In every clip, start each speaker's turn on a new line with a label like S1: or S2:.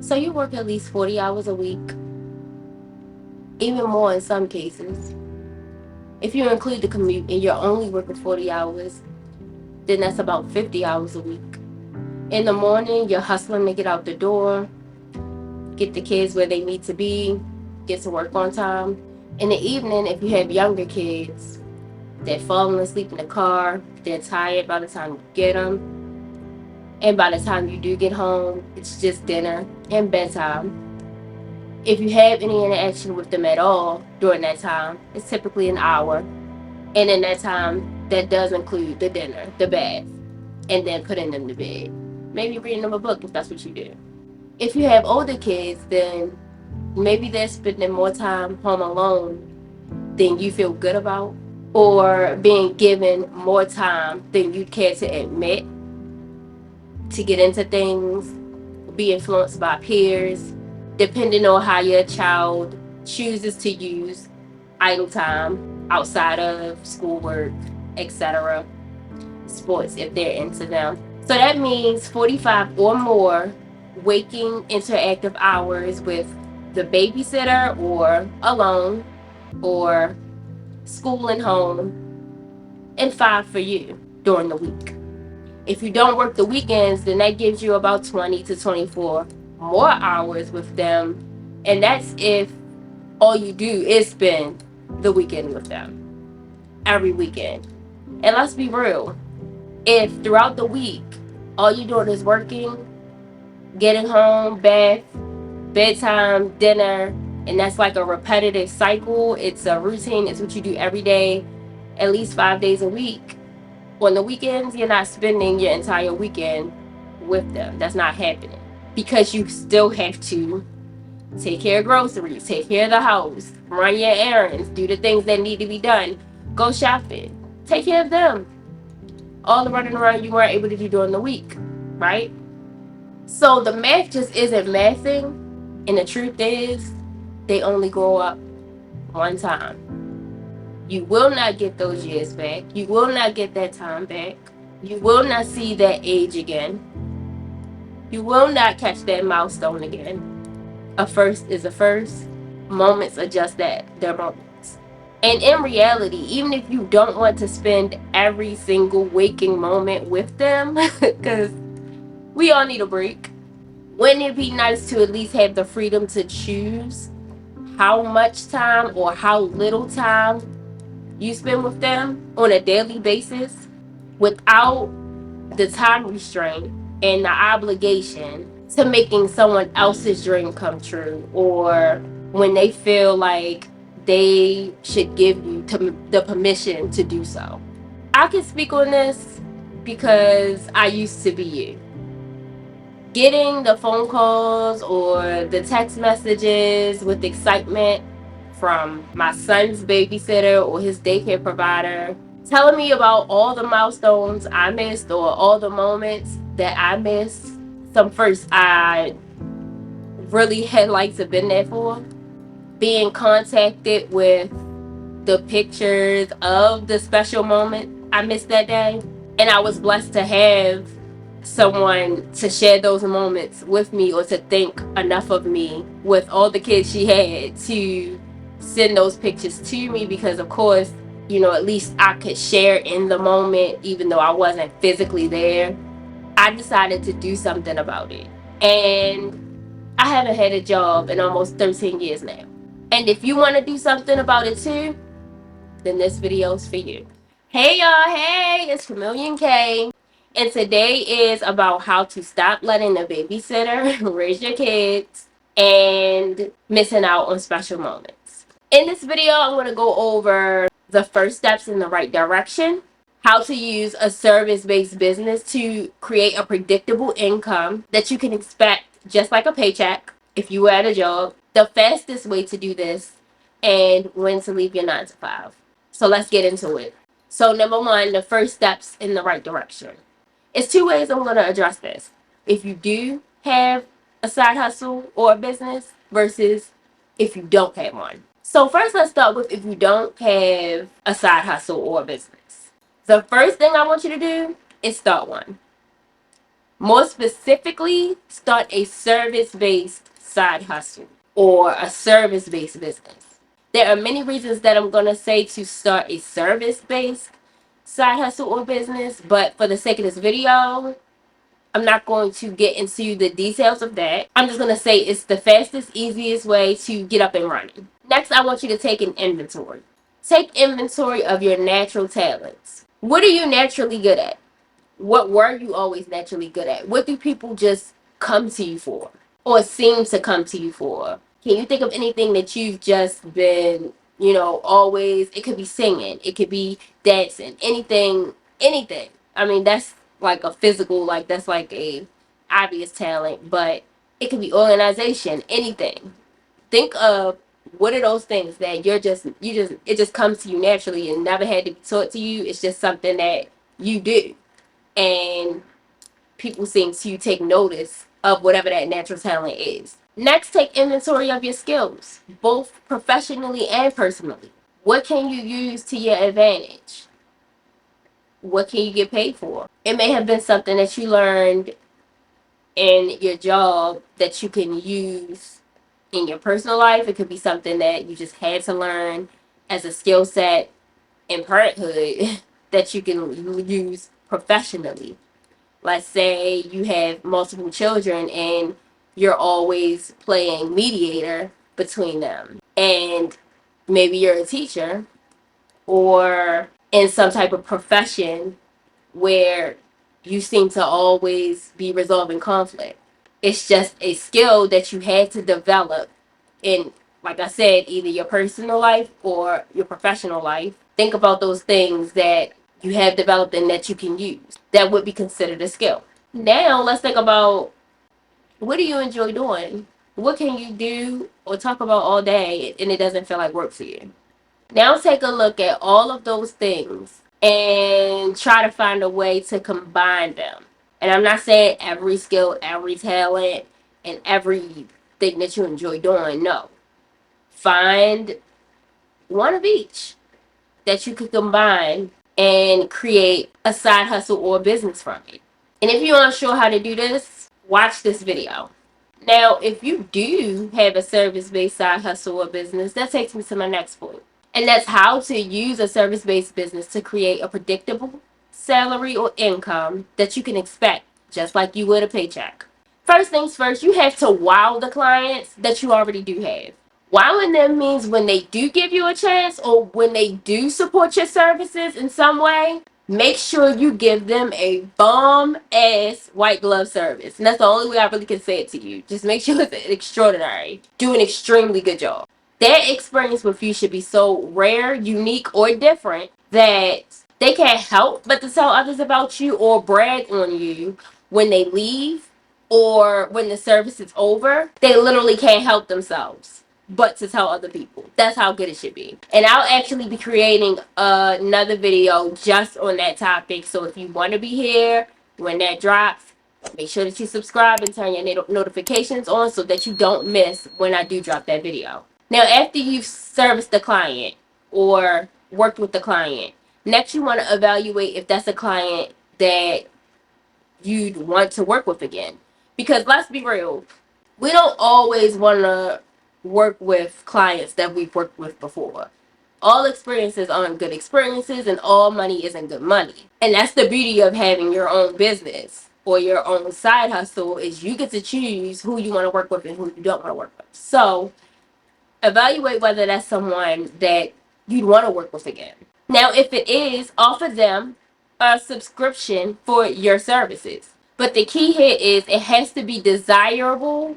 S1: So you work at least 40 hours a week, even more in some cases. If you include the commute and you're only working 40 hours, then that's about 50 hours a week. In the morning, you're hustling to get out the door, get the kids where they need to be, get to work on time. In the evening, if you have younger kids, they're falling asleep in the car, they're tired by the time you get them, and by the time you do get home, it's just dinner and bedtime. If you have any interaction with them at all during that time, it's typically an hour. And in that time, that does include the dinner, the bath, and then putting them to bed. Maybe reading them a book if that's what you do. If you have older kids, then maybe they're spending more time home alone than you feel good about, or being given more time than you care to admit to get into things, be influenced by peers, depending on how your child chooses to use idle time outside of schoolwork, etc., sports if they're into them. So that means 45 or more waking interactive hours with the babysitter or alone or school and home, and 5 for you during the week. If you don't work the weekends, then that gives you about 20 to 24 more hours with them. And that's if all you do is spend the weekend with them every weekend. And let's be real, if throughout the week all you're doing is working, getting home, bath, bedtime, dinner, and that's like a repetitive cycle, it's a routine, it's what you do every day, at least 5 days a week. On the weekends, you're not spending your entire weekend with them. That's not happening. Because you still have to take care of groceries, take care of the house, run your errands, do the things that need to be done, go shopping, take care of them. All the running around you weren't able to do during the week, right? So the math just isn't mathing. And the truth is, they only grow up one time. You will not get those years back. You will not get that time back. You will not see that age again. You will not catch that milestone again. A first is a first. Moments are just that. They're moments. And in reality, even if you don't want to spend every single waking moment with them, because we all need a break, wouldn't it be nice to at least have the freedom to choose how much time or how little time you spend with them on a daily basis without the time restraint and the obligation to making someone else's dream come true, or when they feel like they should give you the permission to do so? I can speak on this because I used to be you. Getting the phone calls or the text messages with excitement from my son's babysitter or his daycare provider, telling me about all the milestones I missed or all the moments that I missed. Some first I really had liked to have been there for. Being contacted with the pictures of the special moment I missed that day. And I was blessed to have someone to share those moments with me, or to think enough of me with all the kids she had to send those pictures to me, because of course, at least I could share in the moment even though I wasn't physically there. I decided to do something about it. And I haven't had a job in almost 13 years now. And if you want to do something about it too, then this video is for you. Hey y'all, hey, it's Chameleon K. And today is about how to stop letting the babysitter raise your kids and missing out on special moments. In this video, I'm going to go over the first steps in the right direction, how to use a service-based business to create a predictable income that you can expect just like a paycheck if you were at a job, the fastest way to do this, and when to leave your 9 to 5. So let's get into it. So number one, the first steps in the right direction. It's two ways I'm going to address this. If you do have a side hustle or a business versus if you don't have one. So first, let's start with if you don't have a side hustle or a business. The first thing I want you to do is start one. More specifically, start a service-based side hustle or a service-based business. There are many reasons that I'm going to say to start a service-based side hustle or business, but for the sake of this video, I'm not going to get into the details of that. I'm just going to say it's the fastest, easiest way to get up and running. Next, I want you to take an inventory. Take inventory of your natural talents. What are you naturally good at? What were you always naturally good at? What do people just come to you for or seem to come to you for? Can you think of anything that you've just been, always? It could be singing, it could be dancing, anything. I mean, that's like a physical, like that's like a obvious talent, but it could be organization, anything. Think of what are those things that it just comes to you naturally and never had to be taught to you. It's just something that you do, and people seem to take notice of whatever that natural talent is. Next, take inventory of your skills, both professionally and personally. What can you use to your advantage? What can you get paid for? It may have been something that you learned in your job that you can use in your personal life. It could be something that you just had to learn as a skill set in parenthood that you can use professionally. Let's say you have multiple children and you're always playing mediator between them. And maybe you're a teacher or in some type of profession where you seem to always be resolving conflict. It's just a skill that you had to develop in, like I said, either your personal life or your professional life. Think about those things that you have developed and that you can use. That would be considered a skill. Now, let's think about, what do you enjoy doing? What can you do or talk about all day and it doesn't feel like work for you? Now, take a look at all of those things and try to find a way to combine them. And I'm not saying every skill, every talent, and everything that you enjoy doing. No. Find one of each that you could combine and create a side hustle or business from it. And if you're unsure how to do this, watch this video. Now, if you do have a service-based side hustle or business, that takes me to my next point. And that's how to use a service-based business to create a predictable salary or income that you can expect, just like you would a paycheck. First things first, you have to wow the clients that you already do have. Wowing them means when they do give you a chance or when they do support your services in some way, make sure you give them a bomb ass white glove service. And that's the only way I really can say it to you. Just make sure it's extraordinary. Do an extremely good job. That experience with you should be so rare, unique, or different that they can't help but to tell others about you or brag on you when they leave or when the service is over. They literally can't help themselves but to tell other people. That's how good it should be. And I'll actually be creating another video just on that topic. So if you want to be here when that drops, make sure that you subscribe and turn your notifications on so that you don't miss when I do drop that video. Now, after you've serviced the client or worked with the client, next you want to evaluate if that's a client that you'd want to work with again. Because let's be real, we don't always want to work with clients that we've worked with before. All experiences aren't good experiences and all money isn't good money. And that's the beauty of having your own business or your own side hustle, is you get to choose who you want to work with and who you don't want to work with. So evaluate whether that's someone that you'd want to work with again. Now, if it is, offer them a subscription for your services. But the key here is it has to be desirable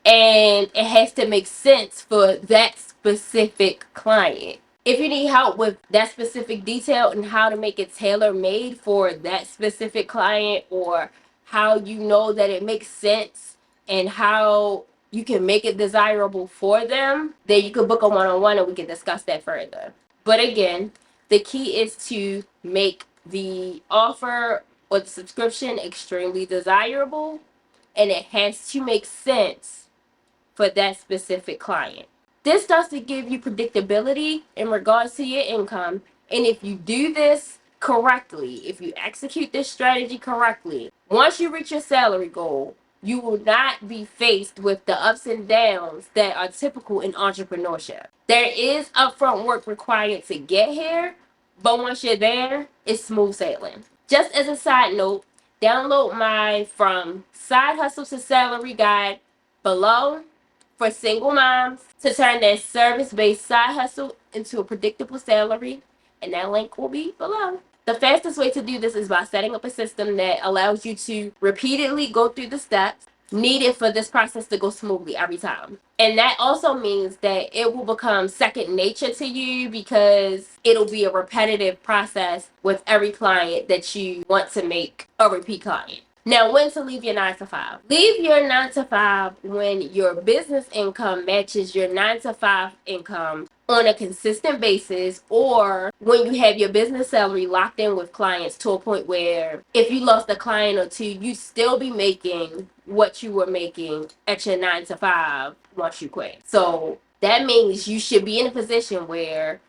S1: and it has to make sense for that specific client. If you need help with that specific detail and how to make it tailor made for that specific client, or how you know that it makes sense and how you can make it desirable for them, then you could book a one-on-one and we can discuss that further. But again, the key is to make the offer or the subscription extremely desirable, and it has to make sense for that specific client. This starts to give you predictability in regards to your income. And if you do this correctly, if you execute this strategy correctly, Once you reach your salary goal, you will not be faced with the ups and downs that are typical in entrepreneurship. There is upfront work required to get here, but once you're there, it's smooth sailing. Just as a side note, download my From Side Hustle to Salary guide below for single moms to turn their service-based side hustle into a predictable salary, and that link will be below. The fastest way to do this is by setting up a system that allows you to repeatedly go through the steps needed for this process to go smoothly every time. And that also means that it will become second nature to you because it'll be a repetitive process with every client that you want to make a repeat client. Now, when to leave your 9 to 5? Leave your 9 to 5 when your business income matches your 9 to 5 income on a consistent basis, or when you have your business salary locked in with clients to a point where if you lost a client or two, you'd still be making what you were making at your 9 to 5 once you quit. So that means you should be in a position where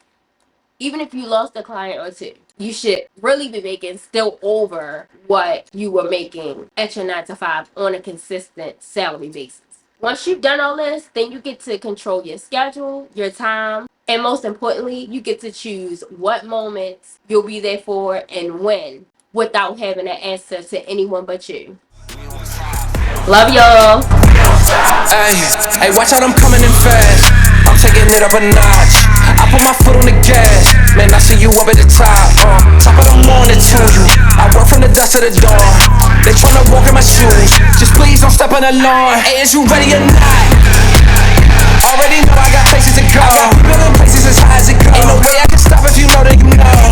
S1: even if you lost a client or two, you should really be making still over what you were making at your 9 to 5 on a consistent salary basis. Once you've done all this, then you get to control your schedule, your time, and most importantly, you get to choose what moments you'll be there for and when without having to answer to anyone but you. Love y'all.
S2: Hey, watch out, I'm coming in fast. I'm taking it up a notch. I put my foot on the gas. Man, I see you up at the top. Top of the morning to you. I work from the dusk to the dawn. They tryna walk in my shoes. Just please don't step on the lawn. Hey, is you ready or not? Already know I got places to go. I got people in places as high as it goes. Ain't no way I can stop if you know that you know.